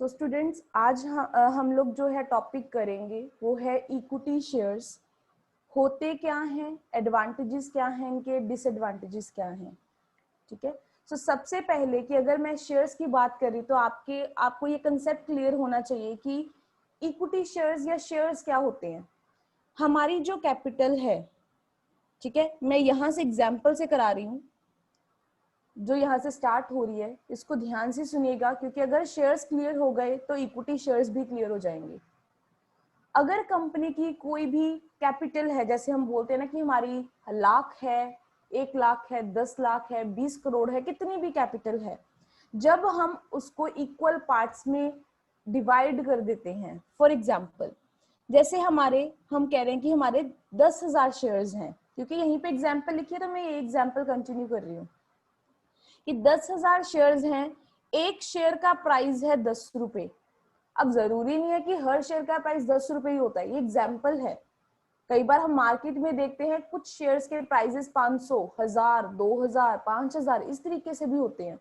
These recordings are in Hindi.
सो स्टूडेंट्स आज हम लोग जो है टॉपिक करेंगे वो है इक्विटी शेयर्स। होते क्या हैं, एडवांटेजेस क्या हैं इनके, डिसएडवांटेजेस क्या हैं। ठीक है। सो सबसे पहले कि अगर मैं शेयर्स की बात करी तो आपको ये कंसेप्ट क्लियर होना चाहिए कि इक्विटी शेयर्स या शेयर्स क्या होते हैं। हमारी जो कैपिटल है, ठीक है, मैं यहाँ से एग्जाम्पल से करा रही हूँ जो यहाँ से स्टार्ट हो रही है, इसको ध्यान से सुनिएगा क्योंकि अगर शेयर्स क्लियर हो गए तो इक्विटी शेयर्स भी क्लियर हो जाएंगे। अगर कंपनी की कोई भी कैपिटल है, जैसे हम बोलते हैं ना कि हमारी लाख है, 1 लाख है, 10 लाख है, 20 करोड़ है, कितनी भी कैपिटल है, जब हम उसको इक्वल पार्ट्स में डिवाइड कर देते हैं, फॉर एग्जाम्पल जैसे हम कह रहे हैं कि हमारे 10,000 शेयर्स हैं, क्योंकि यहीं पे एग्जाम्पल लिखी है तो मैं ये एग्जाम्पल कंटिन्यू कर रही हूँ कि 10,000 शेयर्स हैं, एक शेयर का प्राइस है 10 रुपए। अब जरूरी नहीं है कि हर शेयर का प्राइस 10 रुपए ही होता है, ये एग्जाम्पल है। कई बार हम मार्केट में देखते हैं कुछ शेयर्स के प्राइसेस 500, 1000, 2000, 5000 इस तरीके से भी होते हैं।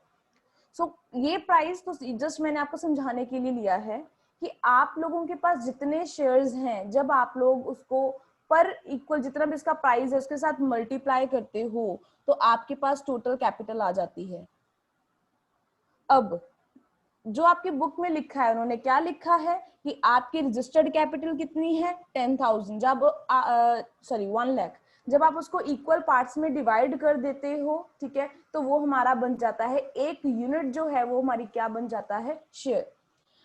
सो ये प्राइस तो जस्ट मैंने आपको समझाने के लिए लिया है कि आप लोगों के पास जितने शेयर्स हैं, जब आप लोग उसको पर इक्वल जितना भी इसका प्राइस है उसके साथ मल्टीप्लाई करते हो तो आपके पास टोटल कैपिटल आ जाती है। अब जो आपकी बुक में लिखा है, उन्होंने क्या लिखा है कि आपकी रजिस्टर्ड कैपिटल कितनी है 10,000, जब 1 लाख, जब आप उसको इक्वल पार्ट्स में डिवाइड कर देते हो, ठीक है, तो वो हमारा बन जाता है एक यूनिट जो है वो हमारी क्या बन जाता है, शेयर।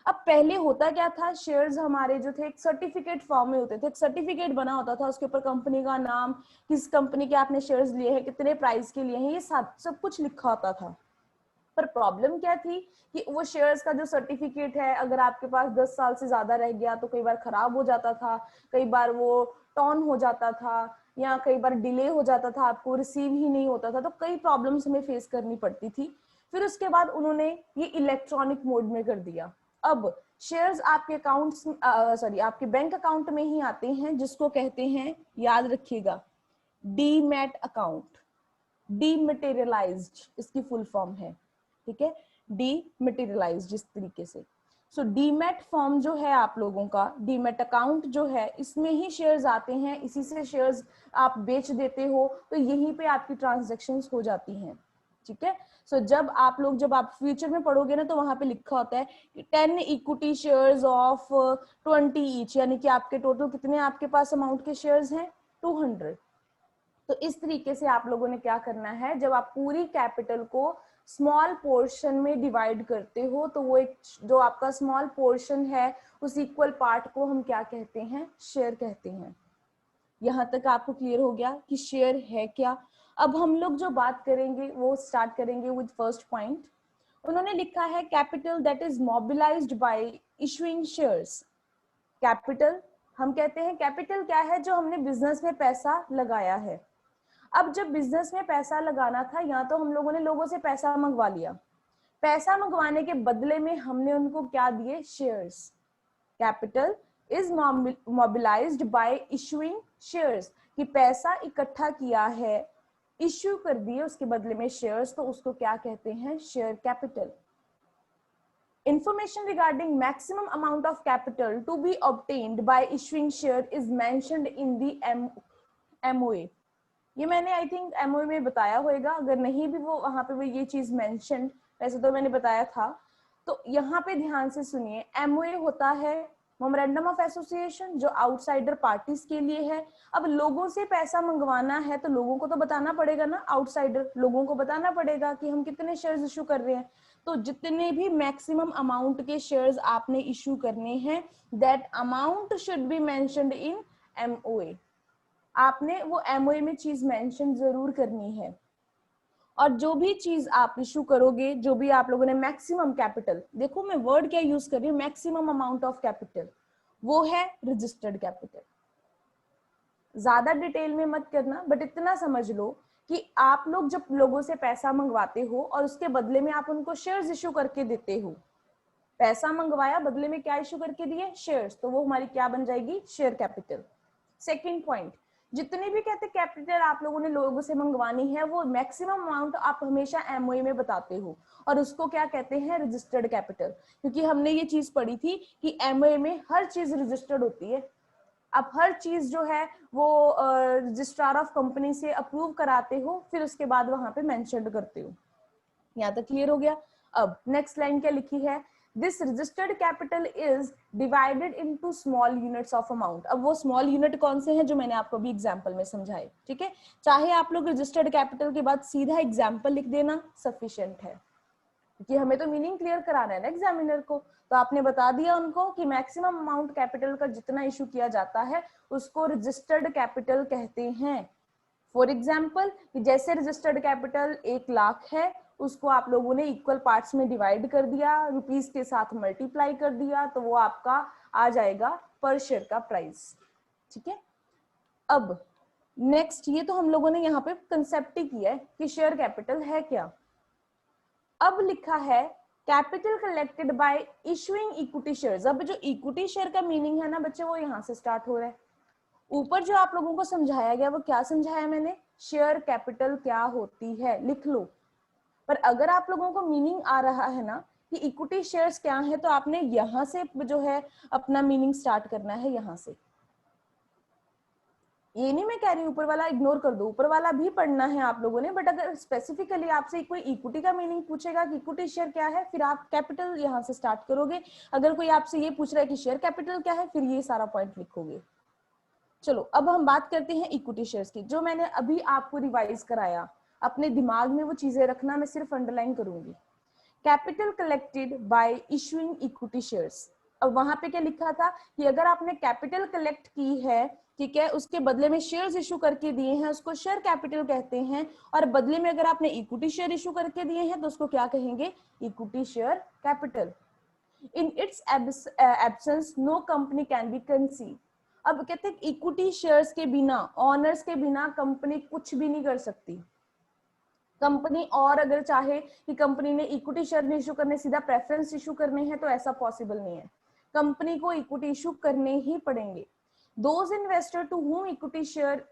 अब पहले होता क्या था, शेयर्स हमारे जो थे एक सर्टिफिकेट फॉर्म में होते थे, एक सर्टिफिकेट बना होता था, उसके ऊपर कंपनी का नाम, किस कंपनी के आपने शेयर्स लिए हैं, कितने प्राइस के लिए हैं, ये सब कुछ लिखा होता था। पर प्रॉब्लम क्या थी कि वो शेयर्स का जो सर्टिफिकेट है, अगर आपके पास 10 साल से ज्यादा रह गया तो कई बार खराब हो जाता था, कई बार वो टॉन हो जाता था, या कई बार डिले हो जाता था, आपको रिसीव ही नहीं होता था, तो कई प्रॉब्लम्स हमें फेस करनी पड़ती थी। फिर उसके बाद उन्होंने ये इलेक्ट्रॉनिक मोड में कर दिया। अब शेयर्स आपके आपके बैंक अकाउंट में ही आते हैं, जिसको कहते हैं, याद रखिएगा, डीमैट अकाउंट, डीमटेरियलाइज्ड इसकी फुल फॉर्म है, ठीक है, डीमटेरियलाइज्ड इस तरीके से। सो डीमैट फॉर्म जो है आप लोगों का, डीमैट अकाउंट जो है, इसमें ही शेयर्स आते हैं, इसी से शेयर्स आप बेच देते हो, तो यहीं पे आपकी ट्रांजैक्शंस हो जाती हैं, ठीक है। सो जब आप फ्यूचर में पढ़ोगे ना तो वहां पे लिखा होता है कि 10 इक्विटी शेयर्स ऑफ 20 ईच, यानी कि आपके टोटल कितने आपके पास अमाउंट के शेयर्स हैं, 200। तो इस तरीके से आप लोगों ने क्या करना है, जब आप पूरी कैपिटल को स्मॉल पोर्शन में डिवाइड करते हो तो वो एक जो आपका स्मॉल पोर्शन है उस इक्वल पार्ट को हम क्या कहते हैं, शेयर कहते हैं। यहां तक आपको क्लियर हो गया कि शेयर है क्या। अब हम लोग जो बात करेंगे वो स्टार्ट करेंगे विद फर्स्ट पॉइंट। उन्होंने लिखा है capital that is mobilised bye issuing shares. Capital, हम कहते हैं कैपिटल क्या है, जो हमने बिजनेस में पैसा लगाया है। अब जब बिजनेस में पैसा लगाना था, या तो हम लोगों ने लोगों से पैसा मंगवा लिया, पैसा मंगवाने के बदले में हमने उनको क्या दिए, shares. Capital is mobilised bye issuing shares, कि पैसा इकट्ठा किया है, इश्यू कर दिए उसके बदले में शेयर्स, तो उसको क्या कहते हैं, share capital. Information regarding maximum amount of capital to be obtained by issuing share is mentioned in the MOA। ये मैंने आई थिंक एमओए में बताया होगा, अगर नहीं भी वो वहां पे वो ये चीज मेंशन, वैसे तो मैंने बताया था। तो यहाँ पे ध्यान से सुनिए, एमओए होता है मेमोरेंडम ऑफ एसोसिएशन, जो आउटसाइडर पार्टीज के लिए है। अब लोगों से पैसा मंगवाना है तो लोगों को तो बताना पड़ेगा ना, आउटसाइडर लोगों को बताना पड़ेगा कि हम कितने शेयर्स इशू कर रहे हैं। तो जितने भी मैक्सिमम अमाउंट के शेयर्स आपने इशू करने हैं, that amount should be mentioned in MOA. आपने वो एमओए में चीज मेंशन जरूर करनी है। और जो भी चीज आप इशू करोगे, जो भी आप लोगों ने मैक्सिमम कैपिटल, देखो मैं वर्ड क्या यूज कर रही हूँ, मैक्सिमम अमाउंट ऑफ कैपिटल, वो है रजिस्टर्ड कैपिटल। ज्यादा डिटेल में मत करना, बट इतना समझ लो कि आप लोग जब लोगों से पैसा मंगवाते हो और उसके बदले में आप उनको शेयर्स इशू करके देते हो, पैसा मंगवाया, बदले में क्या इशू करके दिए, शेयर्स, तो वो हमारी क्या बन जाएगी, शेयर कैपिटल। सेकेंड पॉइंट, जितनी भी कहते कैपिटल आप लोगों ने लोगों से मंगवानी है वो मैक्सिमम अमाउंट आप हमेशा एमओए में बताते हो, और उसको क्या कहते हैं, रजिस्टर्ड कैपिटल। क्योंकि हमने ये चीज पढ़ी थी कि एमओए में हर चीज रजिस्टर्ड होती है। आप हर चीज जो है वो रजिस्ट्रार ऑफ कंपनी से अप्रूव कराते हो, फिर उसके बाद वहां पे मेंशन करते हो। यहाँ तक क्लियर हो गया। अब नेक्स्ट लाइन क्या लिखी है, this registered capital is divided into small units of amount. अब वो स्मॉल यूनिट कौन से हैं जो मैंने आपको अभी एग्जांपल में समझाए, ठीक है। चाहे आप लोग रजिस्टर्ड कैपिटल के बाद सीधा एग्जांपल लिख देना, सफिशिएंट है, क्योंकि हमें तो मीनिंग क्लियर कराना है ना एग्जामिनर को। तो आपने बता दिया उनको कि मैक्सिमम अमाउंट कैपिटल का जितना इशू किया जाता है उसको रजिस्टर्ड कैपिटल कहते हैं। फॉर एग्जाम्पल, जैसे रजिस्टर्ड कैपिटल 1 लाख है, उसको आप लोगों ने इक्वल पार्ट्स में डिवाइड कर दिया, रुपीस के साथ मल्टीप्लाई कर दिया, तो वो आपका आ जाएगा पर शेयर का प्राइस, ठीक है। अब नेक्स्ट, ये तो हम लोगों ने यहाँ पे कंसेप्ट ही किया है कि शेयर कैपिटल है क्या। अब लिखा है capital collected by issuing equity shares. अब जो इक्विटी शेयर का मीनिंग है ना बच्चे, वो यहाँ से स्टार्ट हो रहा है। ऊपर जो आप लोगों को समझाया गया वो क्या समझाया मैंने, शेयर कैपिटल क्या होती है, लिख लो। पर अगर आप लोगों को मीनिंग आ रहा है ना कि इक्विटी शेयर्स क्या है, तो आपने यहां से जो है अपना मीनिंग स्टार्ट करना है, यहां से। ये नहीं मैं कह रही ऊपर वाला इग्नोर कर दो, ऊपर वाला भी पढ़ना है आप लोगों ने, बट अगर स्पेसिफिकली आपसे कोई इक्विटी का मीनिंग पूछेगा कि इक्विटी शेयर क्या है, फिर आप कैपिटल यहाँ से स्टार्ट करोगे। अगर कोई आपसे ये पूछ रहा है कि शेयर कैपिटल क्या है, फिर ये सारा पॉइंट लिखोगे। चलो अब हम बात करते हैं इक्विटी शेयर्स की। जो मैंने अभी आपको रिवाइज कराया, अपने दिमाग में वो चीजें रखना, मैं सिर्फ अंडरलाइन करूंगी। Capital collected by issuing equity shares. अब वहां पे क्या लिखा था कि अगर आपने कैपिटल कलेक्ट की है, ठीक है, उसके बदले में शेयर्स इशू करके दिए हैं, उसको शेयर कैपिटल कहते हैं। और बदले में अगर आपने इक्विटी शेयर इशू करके दिए हैं तो उसको क्या कहेंगे, equity share capital. In its absence no company can be conceive. अब कहते हैं इक्विटी शेयर्स के बिना, ऑनर्स के बिना कंपनी कुछ भी नहीं कर सकती। कंपनी और अगर चाहे कि कंपनी ने इक्विटी शेयर इशू करने, सीधा प्रेफरेंस इशू करने हैं, तो ऐसा पॉसिबल नहीं है। कंपनी को इक्विटी इशू करने ही पड़ेंगे। Those investor to whom equity share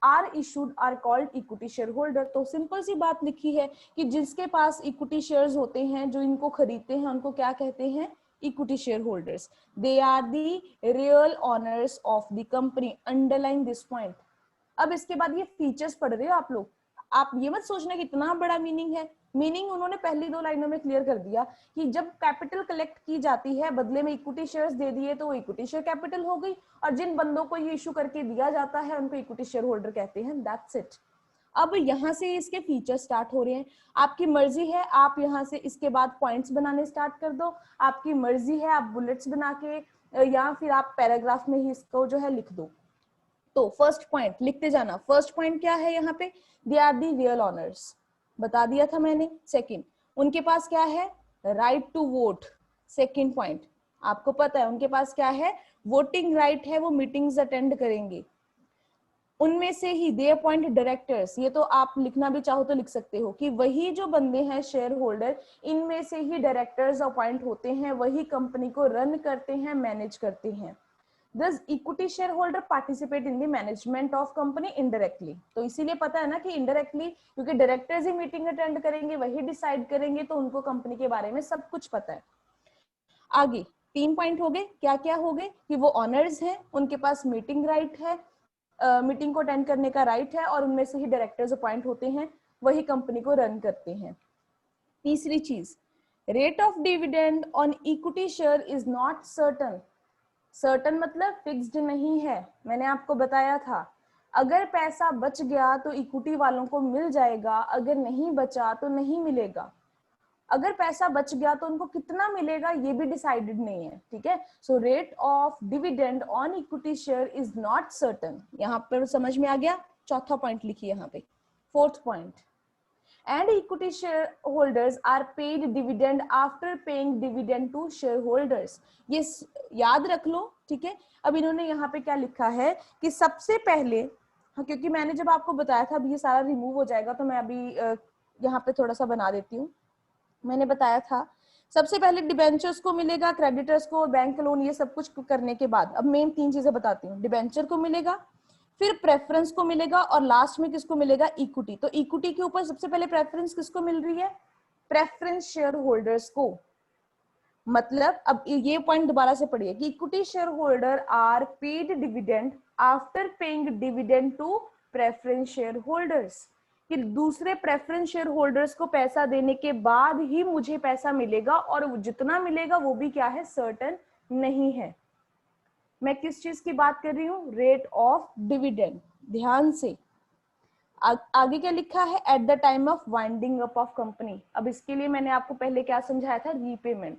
are issued are called equity share holder. तो सिंपल सी बात लिखी है कि जिसके पास इक्विटी शेयर्स होते हैं, जो इनको खरीदते हैं, उनको क्या कहते हैं, equity share holders. They are the real owners of the company. Underline this point. अब इसके बाद ये फीचर्स पढ़ रहे हो आप लोग, आप ये मत सोचना कि इतना बड़ा मीनिंग है। मीनिंग उन्होंने पहली 2 लाइनों में क्लियर कर दिया कि जब कैपिटल कलेक्ट की जाती है, बदले में इक्विटी शेयर्स दे दिए, तो वो इक्विटी शेयर कैपिटल हो गई। और जिन बंदों को ये इशू करके दिया जाता है उनको इक्विटी शेयर होल्डर कहते हैं। That's it. अब यहाँ से इसके फीचर स्टार्ट हो रहे हैं। आपकी मर्जी है, आप यहाँ से इसके बाद पॉइंट्स बनाने स्टार्ट कर दो। आपकी मर्जी है, आप बुलेट्स बना के या फिर आप पैराग्राफ में ही इसको जो है लिख दो। तो फर्स्ट पॉइंट लिखते जाना। फर्स्ट पॉइंट क्या है यहाँ पे, they are the real owners, बता दिया था मैंने। सेकंड, उनके पास क्या है, right to vote. Second point, आपको पता है उनके पास क्या है, वोटिंग राइट है, वो मीटिंग्स अटेंड करेंगे। उनमें से ही दे अपॉइंट डायरेक्टर्स। ये तो आप लिखना भी चाहो तो लिख सकते हो कि वही जो बंदे हैं शेयर होल्डर, इनमें से ही डायरेक्टर्स अपॉइंट होते हैं, वही कंपनी को रन करते हैं, मैनेज करते हैं। Thus, equity shareholder participate in the management of company indirectly। तो इसीलिए पता है ना कि indirectly, क्योंकि डायरेक्टर्स ही मीटिंग अटेंड करेंगे, वही डिसाइड करेंगे, तो उनको कंपनी के बारे में सब कुछ पता है। आगे 3 पॉइंट हो गए, क्या क्या हो गए, कि वो ऑनर्स हैं, उनके पास मीटिंग राइट है, मीटिंग को अटेंड करने का राइट है, और उनमें से ही डायरेक्टर्स अपॉइंट होते हैं, वही कंपनी को रन करते हैं। तीसरी चीज, rate of dividend on equity share is not certain. Certain मतलब फिक्स्ड नहीं है। मैंने आपको बताया था, अगर पैसा बच गया तो इक्विटी वालों को मिल जाएगा, अगर नहीं बचा तो नहीं मिलेगा। अगर पैसा बच गया तो उनको कितना मिलेगा ये भी डिसाइडेड नहीं है, ठीक है। So rate of dividend on equity share is not certain. यहाँ पर समझ में आ गया। चौथा पॉइंट लिखिए यहाँ पे। Fourth point, and equity shareholders are paid dividend after paying dividend to shareholders। ये याद रख लो, ठीक है। अब इन्होंने यहाँ पे क्या लिखा है कि सबसे पहले, हाँ, क्योंकि मैंने जब आपको बताया था, अभी ये सारा रिमूव हो जाएगा, तो मैं अभी यहाँ पे थोड़ा सा बना देती हूँ। मैंने बताया था सबसे पहले डिबेंचर्स को मिलेगा, क्रेडिटर्स को, बैंक लोन, ये सब कुछ करने के बाद अब मेन 3 चीजें बताती हूँ। डिबेंचर को मिलेगा, फिर प्रेफरेंस को मिलेगा और लास्ट में किसको मिलेगा, इक्विटी। तो इक्विटी के ऊपर सबसे पहले प्रेफरेंस किसको मिल रही है, प्रेफरेंस शेयर होल्डर्स को। मतलब अब ये पॉइंट दोबारा से पढ़िए कि equity share holder are paid dividend after paying dividend to preference share holders, कि दूसरे प्रेफरेंस शेयर होल्डर्स को पैसा देने के बाद ही मुझे पैसा मिलेगा, और जितना मिलेगा वो भी क्या है, सर्टेन नहीं है। मैं किस चीज की बात कर रही हूँ, रेट ऑफ डिविडेंड। ध्यान से आगे क्या लिखा है, at the time of winding up of company. अब इसके लिए मैंने आपको पहले क्या समझाया था, रीपेमेंट,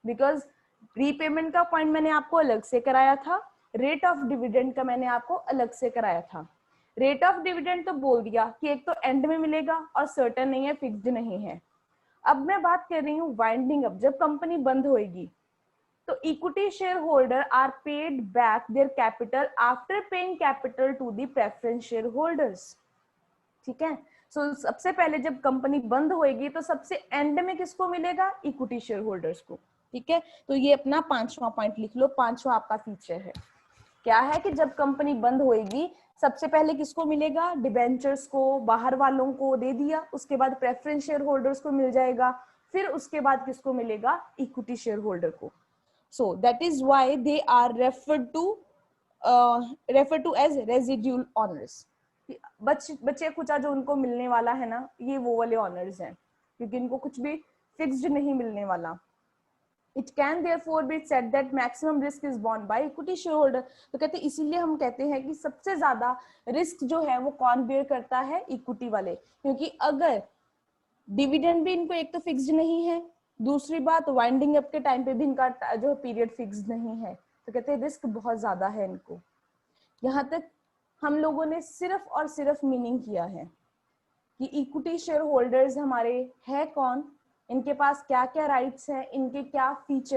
बिकॉज रीपेमेंट का पॉइंट मैंने आपको अलग से कराया था, रेट ऑफ डिविडेंड का मैंने आपको अलग से कराया था। रेट ऑफ डिविडेंड तो बोल दिया कि एक तो एंड में मिलेगा और सर्टेन नहीं है, फिक्स्ड नहीं है। अब मैं बात कर रही हूँ वाइंडिंग अप, जब कंपनी बंद होएगी तो equity share holder are paid back their capital after paying capital to the preference share holders. ठीक है, सो सबसे पहले जब कंपनी बंद होएगी तो सबसे एंड में किसको मिलेगा, इक्विटी शेयर होल्डर्स को। ठीक है, तो ये अपना 5वां पॉइंट लिख लो, 5वां आपका फीचर है। क्या है कि जब कंपनी बंद होएगी सबसे पहले किसको मिलेगा, डिबेंचर्स को, बाहर वालों को दे दिया, उसके बाद प्रेफरेंस शेयर होल्डर्स को मिल जाएगा, फिर उसके बाद किसको मिलेगा, इक्विटी शेयर होल्डर को। So that is why they are referred to as residual owners. बच्चे कुछ जो उनको मिलने वाला है ना, ये वो वाले ऑनर्स हैं, क्योंकि इनको कुछ भी फिक्स्ड नहीं मिलने वाला। It can therefore be said that maximum risk is borne by equity shareholder। तो कहते हैं, इसीलिए हम कहते हैं कि सबसे ज्यादा रिस्क जो है वो कौन बेयर करता है, इक्विटी वाले, क्योंकि अगर डिविडेंड भी इनको एक तो फिक्स्ड नहीं है, दूसरी बात वाइंडिंग अप के टाइम पे भी इनका जो पीरियड फिक्स्ड नहीं है, तो कहते हैं रिस्क बहुत ज्यादा है इनको। यहाँ तक हम लोगों ने सिर्फ और सिर्फ मीनिंग किया है कि इक्विटी शेयर होल्डर्स हमारे है कौन, इनके पास क्या क्या राइट्स हैं, इनके क्या फीचर